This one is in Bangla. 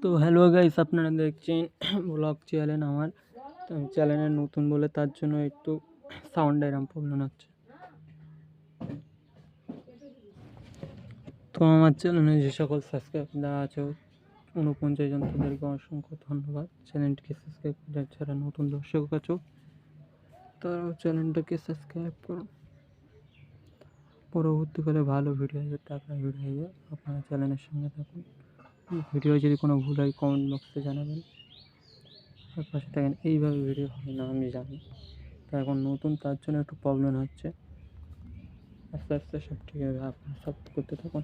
তো হ্যালো গাইস, আপনারা দেখছেন ব্লগ চ্যানেল আমার। তো আমি চ্যানেলে নতুন বলে তার জন্য একটু সাউন্ড এরম প্রবলেম হচ্ছে। তো আমার চ্যানেলে যে সকল সাবস্ক্রাইবার আছে 49 জন, তাদেরকে অসংখ্য ধন্যবাদ। চ্যানেলটিকে সাবস্ক্রাইব করে যারা নতুন দর্শক আছো তারাও চ্যানেলটাকে সাবস্ক্রাইব করুন। পরবর্তীকালে ভালো ভিডিও আসবে, টাকা ভিডিও আসবে, আপনারা চ্যানেলের সঙ্গে থাকুন। ভিডিও যদি কোনো ভুল হয় কমেন্ট বক্সে জানাবেন, আর পাশে থাকেন। এইভাবে ভিডিও হয় না আমি জানি, তো এখন নতুন তার জন্য একটু প্রবলেম হচ্ছে। আস্তে আস্তে সব ঠিক হবে, আপনারা সব করতে থাকুন।